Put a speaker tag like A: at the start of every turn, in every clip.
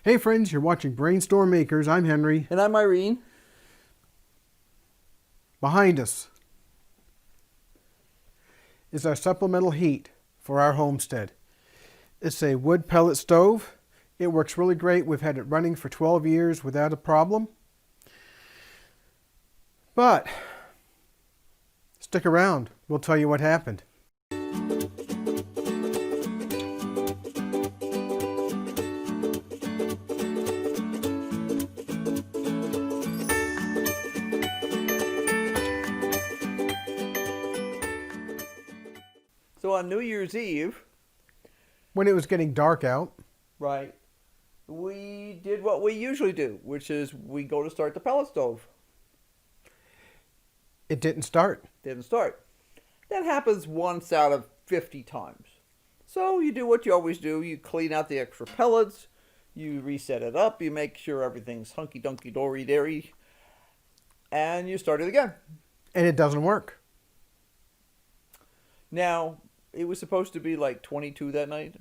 A: Hey friends, you're watching BrainStormAcres. I'm Henry.
B: And I'm Irene.
A: Behind us is our supplemental heat for our homestead. It's a wood pellet stove. It works really great. We've had it running for 12 years without a problem. But stick around. We'll tell you what happened.
B: So on New Year's Eve,
A: When it was getting dark out,
B: right, we did what we usually do, which is we go to start the pellet stove.
A: it didn't start.
B: Didn't start. That happens once out of 50 times. So you do what you always do. You clean out the extra pellets. You reset it up. You make sure everything's hunky-dunky dory-dairy. And you start it again.
A: And it doesn't work.
B: Now, it was supposed to be like 22 that night.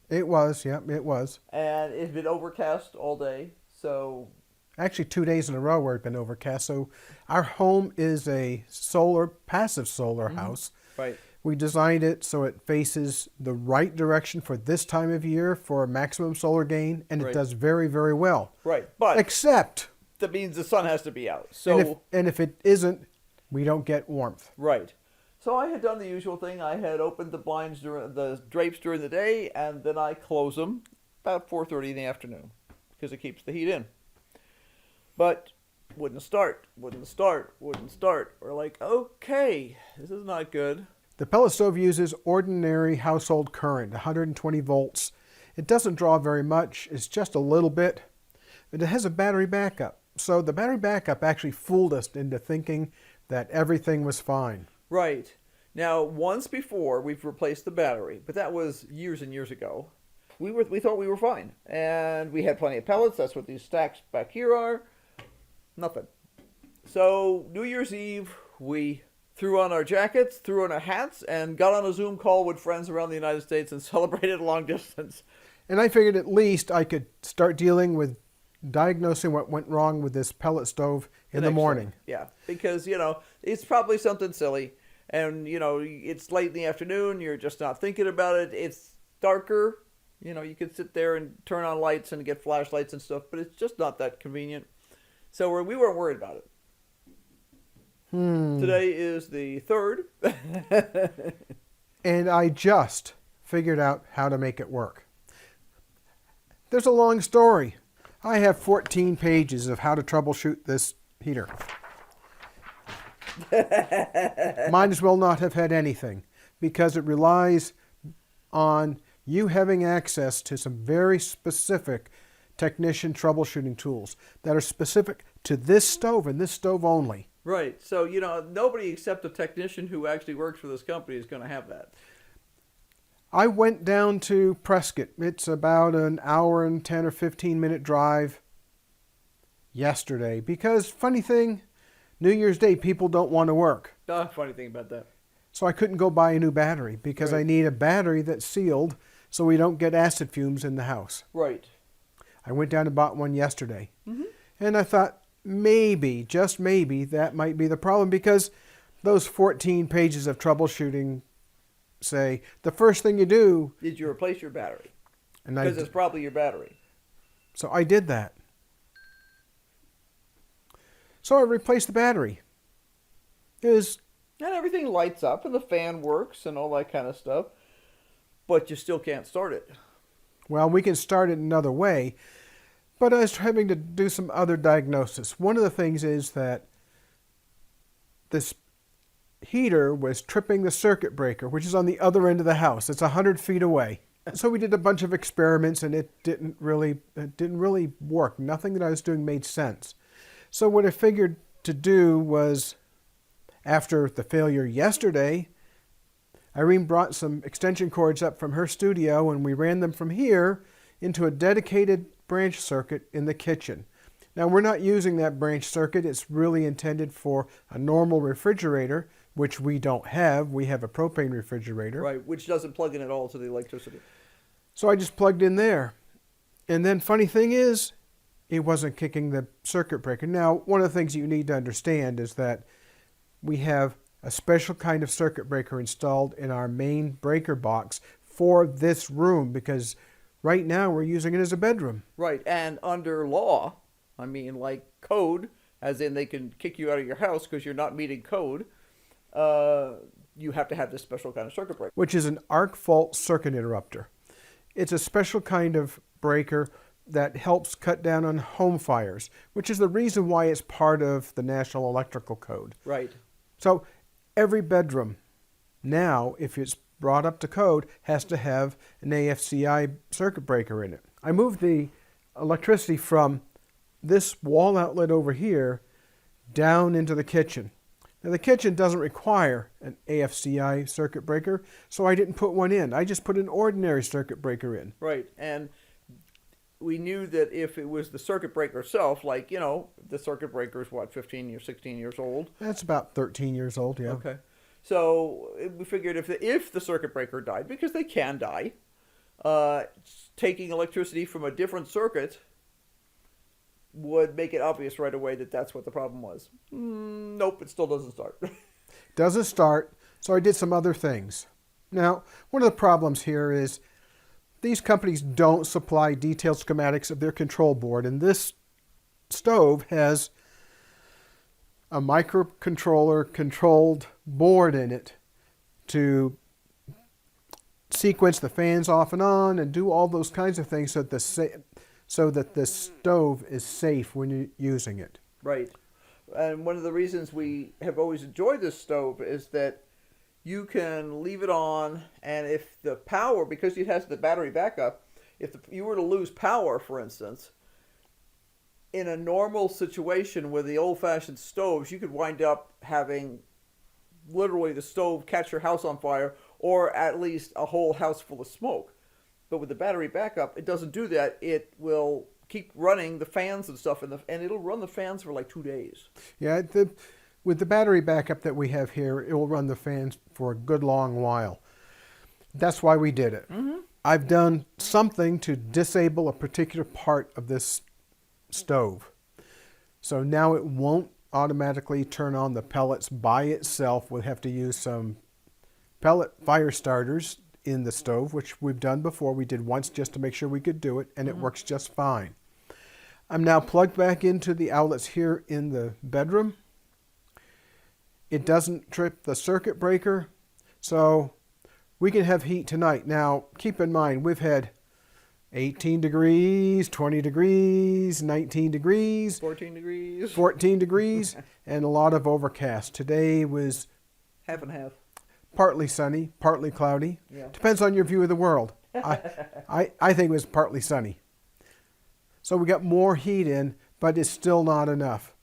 A: It was, yep, it was.
B: And it had been overcast all day. So
A: Actually, 2 days in a row where it's been overcast. So our home is a passive solar house.
B: right.
A: We designed it so it faces the right direction for this time of year for maximum solar gain, and it
B: Right.
A: does very, very well.
B: Right. But
A: Except,
B: that means the sun has to be out. So
A: and if it isn't, we don't get warmth.
B: right. So I had done the usual thing. I had opened the blinds during the drapes during the day, and then I close them about 4:30 in the afternoon because it keeps the heat in. But wouldn't start. We're like, okay, this is not good.
A: The pellet stove uses ordinary household current, 120 volts. It doesn't draw very much. It's just a little bit. But it has a battery backup. So the battery backup actually fooled us into thinking that everything was fine.
B: Right. Now, once before, we've replaced the battery, but that was years and years ago. We thought we were fine, and we had plenty of pellets. That's what these stacks back here are. Nothing. So New Year's Eve, we threw on our jackets, threw on our hats, and got on a Zoom call with friends around the United States and celebrated long distance.
A: And I figured at least I could start dealing with diagnosing what went wrong with this pellet stove in the morning.
B: Yeah, because, it's probably something silly. And, it's late in the afternoon. You're just not thinking about it. It's darker. You could sit there and turn on lights and get flashlights and stuff, but it's just not that convenient. So we weren't worried about it. Today is the 3rd.
A: And I just figured out how to make it work. There's a long story. I have 14 pages of how to troubleshoot this heater. Might as well not have had anything, because it relies on you having access to some very specific technician troubleshooting tools that are specific to this stove and this stove only.
B: Right. So, nobody except a technician who actually works for this company is going to have that.
A: I went down to Prescott. It's about an hour and 10 or 15 minute drive yesterday because, funny thing, New Year's Day people don't want to work.
B: Funny thing about that.
A: So I couldn't go buy a new battery because
B: Right.
A: I need a battery that's sealed so we don't get acid fumes in the house.
B: Right.
A: I went down and bought one yesterday. And I thought maybe, just maybe, that might be the problem because those 14 pages of troubleshooting say the first thing you do.
B: Did you replace your battery?
A: And
B: Because it's probably your battery.
A: So I did that. So I replaced the battery.
B: And everything lights up and the fan works and all that kind of stuff. But you still can't start it.
A: Well, we can start it another way, but I was having to do some other diagnosis. One of the things is that this heater was tripping the circuit breaker, which is on the other end of the house. It's 100 feet away. So we did a bunch of experiments, and it didn't really work. Nothing that I was doing made sense. So what I figured to do was, after the failure yesterday, Irene brought some extension cords up from her studio, and we ran them from here into a dedicated branch circuit in the kitchen. Now, we're not using that branch circuit. It's really intended for a normal refrigerator, which we don't have. We have a propane refrigerator.
B: Right, which doesn't plug in at all to the electricity.
A: So I just plugged in there. And then funny thing is, it wasn't kicking the circuit breaker. Now, one of the things you need to understand is that we have a special kind of circuit breaker installed in our main breaker box for this room because right now we're using it as a bedroom.
B: Right, and under law, I mean, like code, as in they can kick you out of your house because you're not meeting code, you have to have this special kind of circuit breaker.
A: Which is an arc fault circuit interrupter. It's a special kind of breaker that helps cut down on home fires, which is the reason why it's part of the National Electrical Code.
B: Right.
A: So every bedroom now, if it's brought up to code, has to have an AFCI circuit breaker in it. I moved the electricity from this wall outlet over here down into the kitchen. Now the kitchen doesn't require an AFCI circuit breaker, so I didn't put one in. I just put an ordinary circuit breaker in.
B: Right, and we knew that if it was the circuit breaker itself, like, the circuit breaker is what, 15 or 16 years old?
A: That's about 13 years old, yeah.
B: Okay. So we figured if the circuit breaker died, because they can die, taking electricity from a different circuit would make it obvious right away that that's what the problem was. Nope, it still doesn't start.
A: Doesn't start, so I did some other things. Now, one of the problems here is these companies don't supply detailed schematics of their control board, and this stove has a microcontroller controlled board in it to sequence the fans off and on and do all those kinds of things so that the stove is safe when you're using it.
B: Right. And one of the reasons we have always enjoyed this stove is that you can leave it on, and if the power, because it has the battery backup, if you were to lose power, for instance, in a normal situation with the old-fashioned stoves, you could wind up having literally the stove catch your house on fire, or at least a whole house full of smoke. But with the battery backup, it doesn't do that. It will keep running the fans and stuff, and it'll run the fans for like 2 days.
A: Yeah, with the battery backup that we have here, it will run the fans for a good long while. That's why we did it.
B: Mm-hmm.
A: I've done something to disable a particular part of this stove. So now it won't automatically turn on the pellets by itself. We'll have to use some pellet fire starters in the stove, which we've done before. We did once just to make sure we could do it, and it works just fine. I'm now plugged back into the outlets here in the bedroom. It doesn't trip the circuit breaker, so we can have heat tonight. Now, keep in mind, we've had 18 degrees, 20 degrees, 19 degrees,
B: 14 degrees.
A: 14 degrees, and a lot of overcast. Today was
B: Half and half.
A: partly sunny, partly cloudy.
B: Yeah.
A: Depends on your view of the world. I think it was partly sunny. So we got more heat in, but it's still not enough.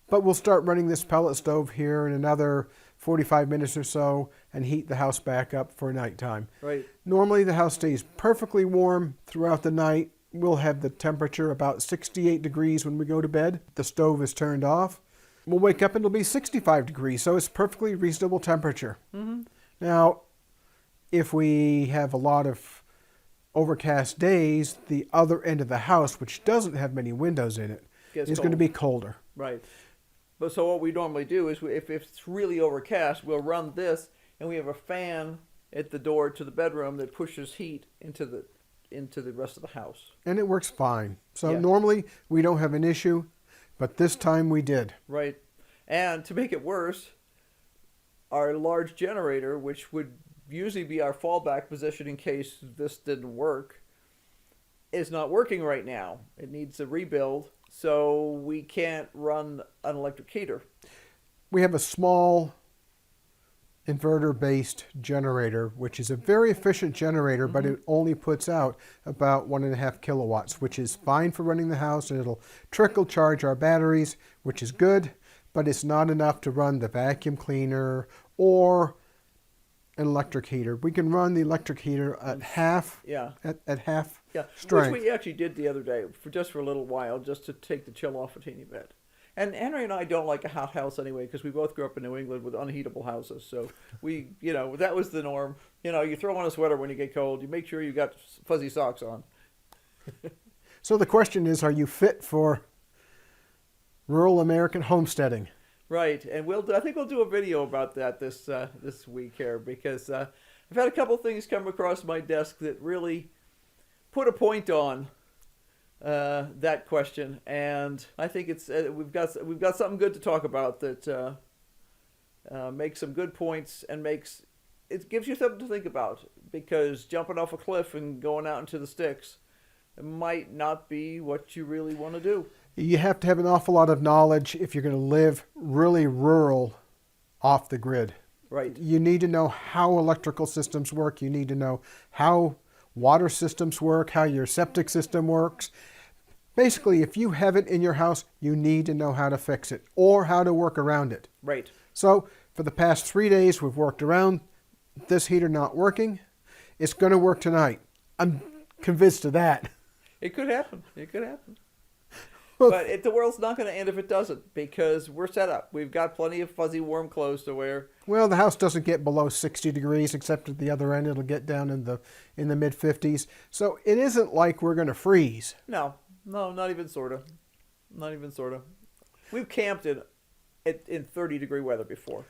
A: But we'll start running this pellet stove here in another 45 minutes or so and heat the house back up for nighttime.
B: Right.
A: Normally the house stays perfectly warm throughout the night. We'll have the temperature about 68 degrees when we go to bed. The stove is turned off. We'll wake up and it'll be 65 degrees, so it's perfectly reasonable temperature.
B: Mm-hmm.
A: Now, if we have a lot of overcast days, the other end of the house, which doesn't have many windows in it, is going to be colder.
B: Right. But so what we normally do is, if it's really overcast, we'll run this, and we have a fan at the door to the bedroom that pushes heat into the rest of the house.
A: And it works fine. So
B: Yeah.
A: normally we don't have an issue, but this time we did.
B: Right. And to make it worse, our large generator, which would usually be our fallback position in case this didn't work, is not working right now. It needs a rebuild, so we can't run an electric heater.
A: We have a small inverter-based generator, which is a very efficient generator, but it only puts out about 1.5 kilowatts, which is fine for running the house, and it'll trickle charge our batteries, which is good, but it's not enough to run the vacuum cleaner or an electric heater. We can run the electric heater at half,
B: Yeah.
A: at half
B: Yeah,
A: strength.
B: which we actually did the other day, for a little while, just to take the chill off a teeny bit. And Henry and I don't like a hot house anyway, because we both grew up in New England with unheatable houses. So we, that was the norm. You throw on a sweater when you get cold. You make sure you got fuzzy socks on.
A: So the question is, are you fit for rural American homesteading?
B: Right, and I think we'll do a video about that this week here, because I've had a couple things come across my desk that really put a point on that question, and I think it's we've got something good to talk about that makes some good points and it gives you something to think about, because jumping off a cliff and going out into the sticks might not be what you really want to do.
A: You have to have an awful lot of knowledge if you're going to live really rural off the grid.
B: Right.
A: You need to know how electrical systems work. You need to know how water systems work, how your septic system works. Basically, if you have it in your house, you need to know how to fix it or how to work around it.
B: Right.
A: So for the past 3 days, we've worked around this heater not working. It's going to work tonight. I'm convinced of that.
B: It could happen. It could happen. But the world's not going to end if it doesn't, because we're set up. We've got plenty of fuzzy, warm clothes to wear.
A: Well, the house doesn't get below 60 degrees, except at the other end. It'll get down in the mid-50s. So it isn't like we're going to freeze.
B: No, not even sort of. Not even sort of. We've camped in 30-degree weather before,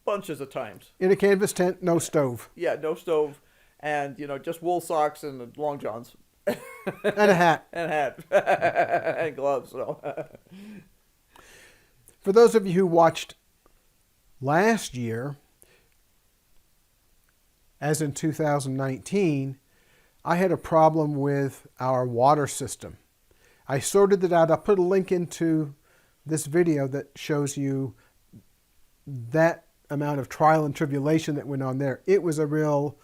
B: bunches of times.
A: In a canvas tent, no stove.
B: Yeah, no stove, and just wool socks and long johns.
A: And a hat.
B: And a hat. And gloves. So.
A: For those of you who watched last year, as in 2019, I had a problem with our water system. I sorted it out. I'll put a link into this video that shows you that amount of trial and tribulation that went on there. It was a real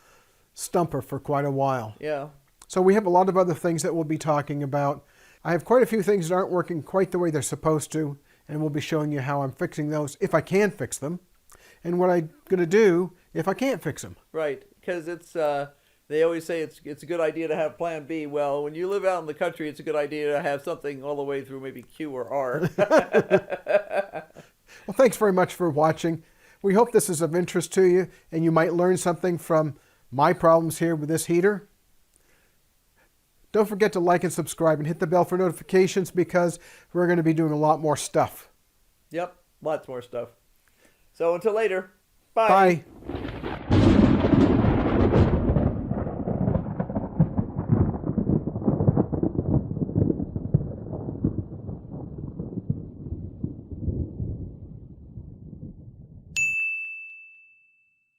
A: stumper for quite a while.
B: Yeah.
A: So we have a lot of other things that we'll be talking about. I have quite a few things that aren't working quite the way they're supposed to, and we'll be showing you how I'm fixing those, if I can fix them, and what I'm going to do if I can't fix them.
B: Right, because they always say it's a good idea to have plan B. Well, when you live out in the country, it's a good idea to have something all the way through maybe Q or R.
A: Well, thanks very much for watching. We hope this is of interest to you, and you might learn something from my problems here with this heater. Don't forget to like and subscribe and hit the bell for notifications, because we're going to be doing a lot more stuff.
B: Yep, lots more stuff. So until later, bye.
A: Bye.